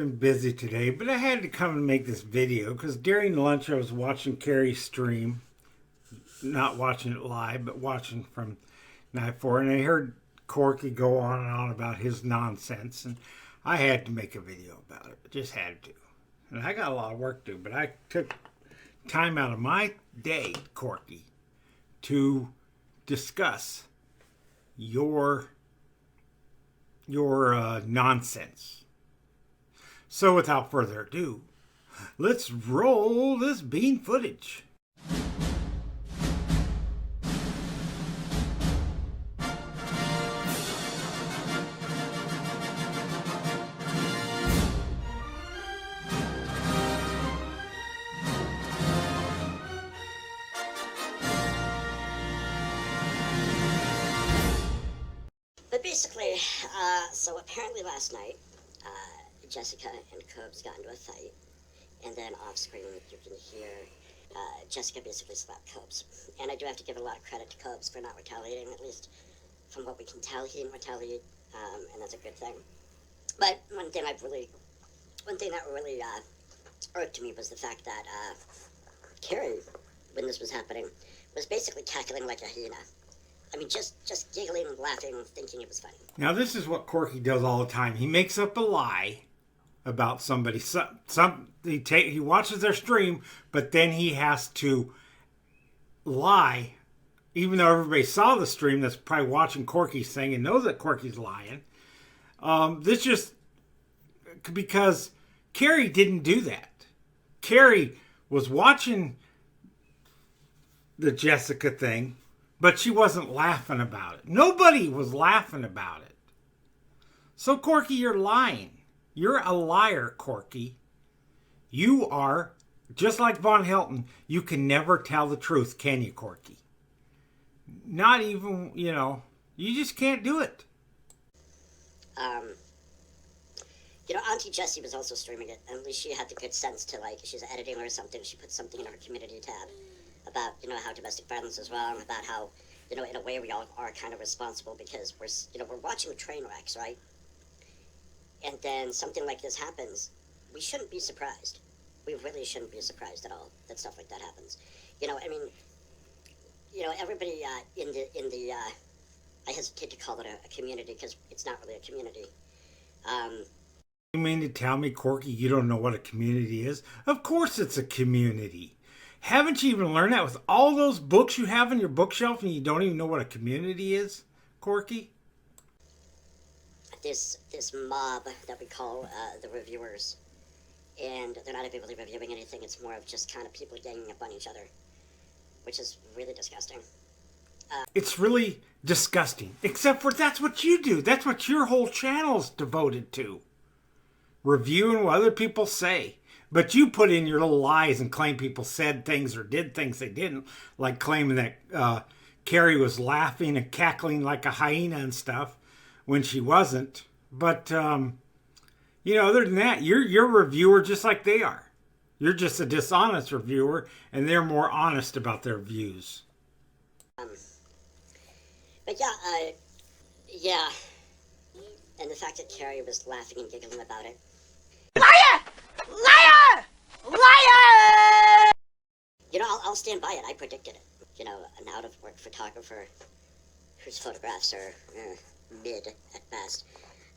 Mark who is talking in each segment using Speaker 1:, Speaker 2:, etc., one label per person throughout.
Speaker 1: been busy today, but I had to come and make this video because during lunch I was watching Carrie's stream. Not watching it live, but watching from Night 4. And I heard Corky go on and on about his nonsense. And I had to make a video about it. Just had to. And I got a lot of work to do, but I took time out of my day, Corky, to discuss your nonsense. So without further ado, let's roll this bean footage.
Speaker 2: But basically, so apparently last night, Jessica and Cobes got into a fight, and then off screen you can hear Jessica basically slap Cobes. And I do have to give a lot of credit to Cobes for not retaliating, at least from what we can tell, he didn't retaliate, and that's a good thing. But one thing that really irked me was the fact that Carrie, when this was happening, was basically cackling like a hyena. I mean, just giggling, laughing, thinking it was funny.
Speaker 1: Now, this is what Corky does all the time. He makes up a lie about somebody. He watches their stream, but then he has to lie, even though everybody saw the stream that's probably watching Corky's thing and knows that Corky's lying. This just because Carrie didn't do that. Carrie was watching the Jessica thing, but she wasn't laughing about it. Nobody was laughing about it. So, Corky, you're lying. You're a liar, Corky. You are, just like Von Helton, you can never tell the truth, can you, Corky? Not even, you just can't do it.
Speaker 2: Auntie Jessie was also streaming it, and at least she had the good sense to, she's editing or something, she put something in her community tab about, how domestic violence is wrong, about how, in a way we all are kind of responsible because we're watching train wrecks, right? And then something like this happens, we shouldn't be surprised. We really shouldn't be surprised at all that stuff like that happens. Everybody in the I hesitate to call it a community because it's not really a community.
Speaker 1: You mean to tell me, Corky, you don't know what a community is? Of course it's a community. Haven't you even learned that with all those books you have on your bookshelf and you don't even know what a community is, Corky?
Speaker 2: This mob that we call the reviewers, and they're not really reviewing anything. It's more of just kind of people ganging up on each other, which is really disgusting.
Speaker 1: It's really disgusting, except for that's what you do. That's what your whole channel's devoted to. Reviewing what other people say. But you put in your little lies and claim people said things or did things they didn't, like claiming that Carrie was laughing and cackling like a hyena and stuff when she wasn't. But, other than that, you're a reviewer just like they are. You're just a dishonest reviewer, and they're more honest about their views.
Speaker 2: But yeah. And the fact that Carrie was laughing and giggling about it.
Speaker 3: Liar! Liar! Liar!
Speaker 2: I'll stand by it. I predicted it. An out-of-work photographer whose photographs are mid at best.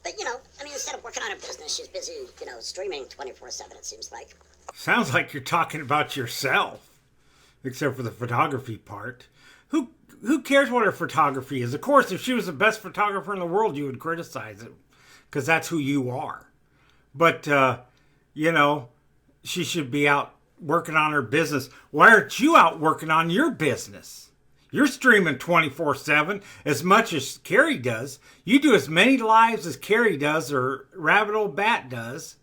Speaker 2: But, instead of working on her business, she's busy, streaming 24/7, it seems like.
Speaker 1: Sounds like you're talking about yourself, except for the photography part. Who cares what her photography is? Of course, if she was the best photographer in the world, you would criticize it, because that's who you are. But, she should be out working on her business. Why aren't you out working on your business? You're streaming 24/7 as much as Carrie does. You do as many lives as Carrie does or Rabbit Old Bat does.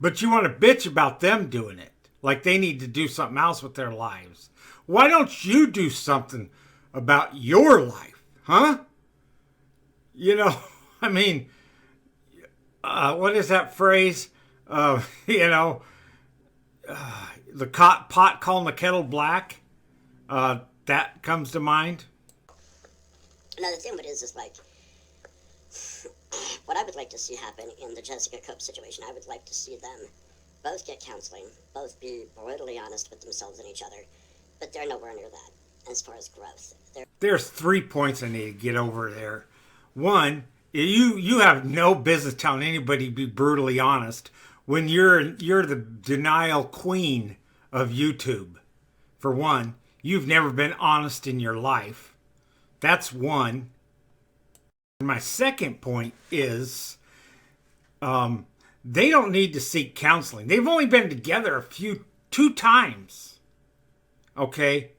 Speaker 1: But you want to bitch about them doing it. Like they need to do something else with their lives. Why don't you do something about your life? Huh? What is that phrase? The pot calling the kettle black. That comes to mind.
Speaker 2: Now, the thing of it is What I would like to see happen in the Jessica Cobes situation, I would like to see them both get counseling, both be brutally honest with themselves and each other, but they're nowhere near that as far as growth.
Speaker 1: There's 3 points I need to get over there. One, you have no business telling anybody to be brutally honest when you're the denial queen of YouTube. For one, you've never been honest in your life. That's one. My second point is they don't need to seek counseling. They've only been together 2 times. Okay?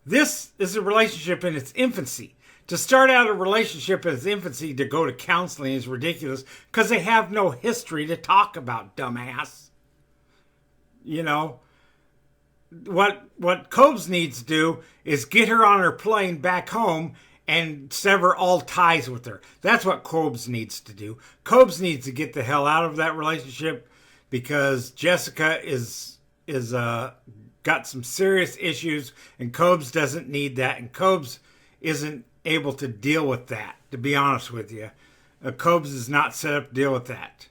Speaker 1: This is a relationship in its infancy. To start out a relationship in its infancy to go to counseling is ridiculous because they have no history to talk about, dumbass. You know, what Cobes needs to do is get her on her plane back home and sever all ties with her. That's what Cobes needs to do. Cobes needs to get the hell out of that relationship because Jessica is got some serious issues, and Cobes doesn't need that, and Cobes isn't able to deal with that, to be honest with you. Cobes is not set up to deal with that.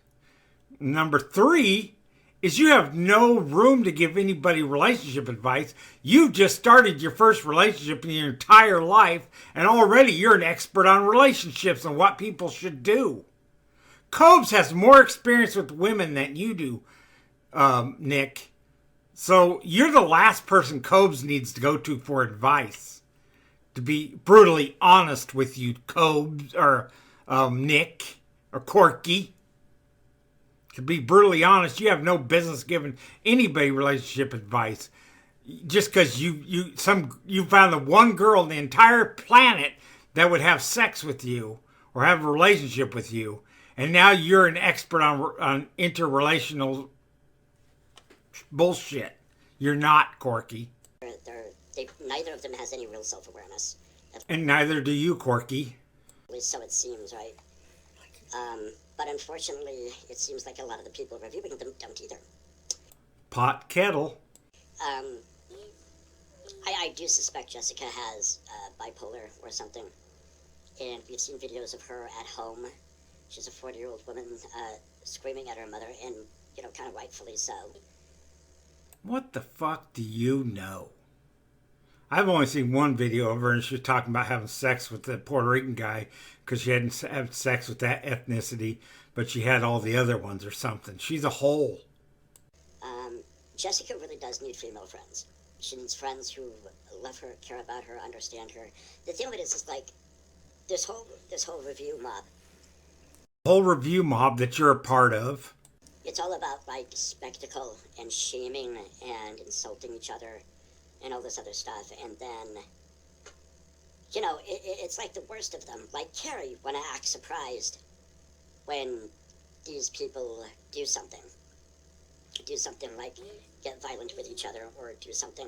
Speaker 1: Number 3 is you have no room to give anybody relationship advice. You've just started your first relationship in your entire life, and already you're an expert on relationships and what people should do. Cobes has more experience with women than you do, Nick. So you're the last person Cobes needs to go to for advice. To be brutally honest with you, Cobes, or Nick, or Corky. To be brutally honest, you have no business giving anybody relationship advice. Just because you found the one girl on the entire planet that would have sex with you or have a relationship with you, and now you're an expert on interrelational bullshit. You're not, Corky.
Speaker 2: Neither of them has any real self-awareness.
Speaker 1: And neither do you, Corky.
Speaker 2: At least so it seems, right? But unfortunately, it seems like a lot of the people reviewing them don't either.
Speaker 1: Pot kettle.
Speaker 2: I do suspect Jessica has bipolar or something. And we've seen videos of her at home. She's a 40-year-old woman screaming at her mother, and, kind of rightfully so.
Speaker 1: What the fuck do you know? I've only seen one video of her, and she was talking about having sex with the Puerto Rican guy because she hadn't had sex with that ethnicity, but she had all the other ones or something. She's a hole.
Speaker 2: Jessica really does need female friends. She needs friends who love her, care about her, understand her. The thing of it is like this whole review mob.
Speaker 1: The whole review mob that you're a part of.
Speaker 2: It's all about like spectacle and shaming and insulting each other and all this other stuff. And then, it's like the worst of them. Like Carrie, when I act surprised when these people do something like get violent with each other or do something.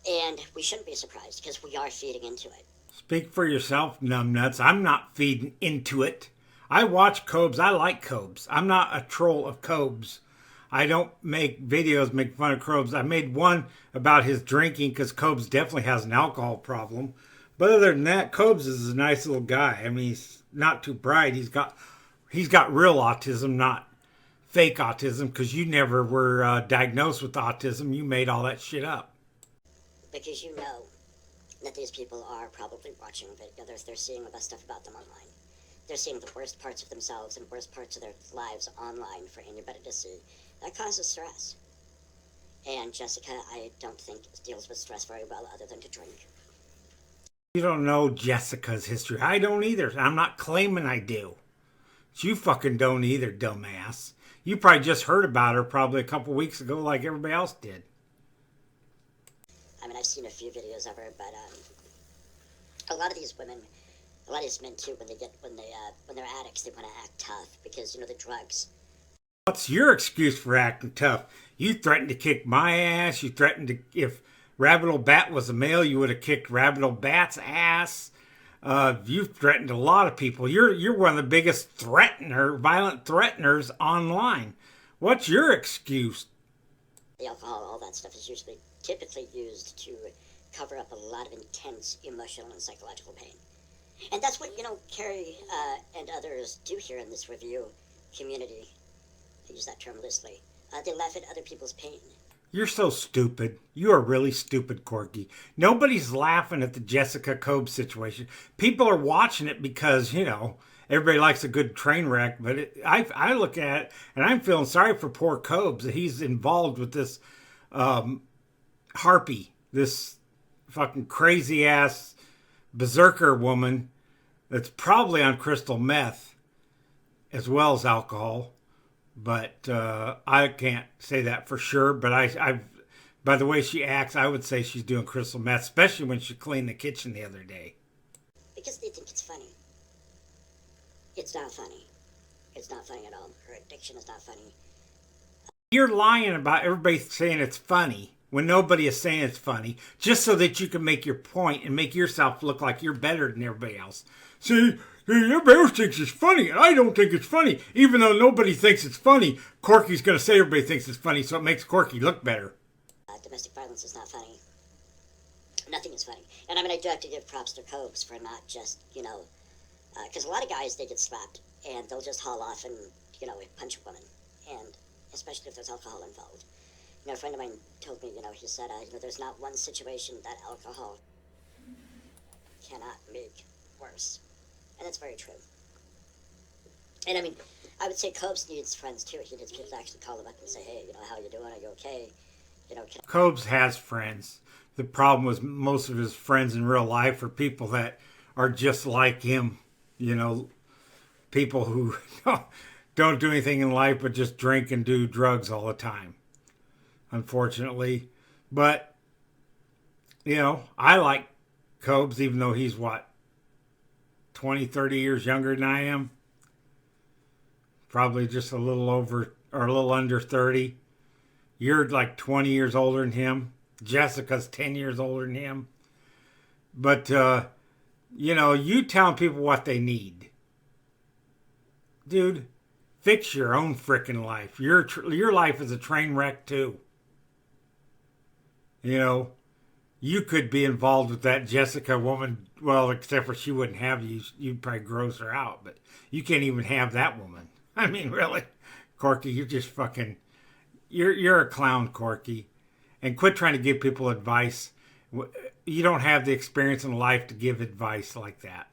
Speaker 2: And we shouldn't be surprised because we are feeding into it.
Speaker 1: Speak for yourself, numbnuts. I'm not feeding into it. I watch Cobes. I like Cobes. I'm not a troll of Cobes. I don't make videos make fun of Cobes. I made one about his drinking because Cobes definitely has an alcohol problem. But other than that, Cobes is a nice little guy. I mean, he's not too bright. He's got real autism, not fake autism, because you never were diagnosed with autism. You made all that shit up.
Speaker 2: Because you know that these people are probably watching videos. They're seeing the best stuff about them online. They're seeing the worst parts of themselves and worst parts of their lives online for anybody to see. That causes stress. And Jessica, I don't think, deals with stress very well other than to drink.
Speaker 1: You don't know Jessica's history. I don't either. I'm not claiming I do. But you fucking don't either, dumbass. You probably just heard about her probably a couple weeks ago like everybody else did.
Speaker 2: I mean, I've seen a few videos of her, but a lot of these women, a lot of these men too, when they're addicts, they want to act tough because, the drugs.
Speaker 1: What's your excuse for acting tough? You threatened to kick my ass. You threatened to, if Rabbit Old Bat was a male, you would have kicked Rabbit Old Bat's ass. You've threatened a lot of people. You're one of the biggest violent threateners online. What's your excuse?
Speaker 2: The alcohol, all that stuff is typically used to cover up a lot of intense emotional and psychological pain. And that's what, Carrie and others do here in this review community. I use that term loosely. They laugh at other people's pain.
Speaker 1: You're so stupid. You are really stupid, Corky. Nobody's laughing at the Jessica Cobes situation. People are watching it because, everybody likes a good train wreck. But I look at it and I'm feeling sorry for poor Cobes that he's involved with this harpy, this fucking crazy ass berserker woman that's probably on crystal meth as well as alcohol. But I can't say that for sure. But I, by the way she acts, I would say she's doing crystal meth, especially when she cleaned the kitchen the other day.
Speaker 2: Because they think it's funny. It's not funny. It's not funny at all. Her addiction is not funny.
Speaker 1: You're lying about everybody saying it's funny when nobody is saying it's funny, just so that you can make your point and make yourself look like you're better than everybody else. See, everybody else thinks it's funny, and I don't think it's funny. Even though nobody thinks it's funny, Corky's going to say everybody thinks it's funny, so it makes Corky look better.
Speaker 2: Domestic violence is not funny. Nothing is funny. And I do have to give props to Cobes for not just, because a lot of guys, they get slapped, and they'll just haul off and, punch a woman. And especially if there's alcohol involved. A friend of mine told me, he said, there's not one situation that alcohol cannot make worse. And that's very true. And I would say Cobes needs friends too. He needs people to actually call him up and say, hey, how you doing? Are you okay?
Speaker 1: Cobes has friends. The problem was most of his friends in real life are people that are just like him. People who don't do anything in life but just drink and do drugs all the time. Unfortunately. But, I like Cobes even though he's 20, 30 years younger than I am. Probably just a little over or a little under 30. You're like 20 years older than him. Jessica's 10 years older than him. But, you telling people what they need. Dude, fix your own frickin' life. Your life is a train wreck too. You could be involved with that Jessica woman. Well, except for she wouldn't have you. You'd probably gross her out. But you can't even have that woman. Really. Corky, you're just fucking... You're a clown, Corky. And quit trying to give people advice. You don't have the experience in life to give advice like that.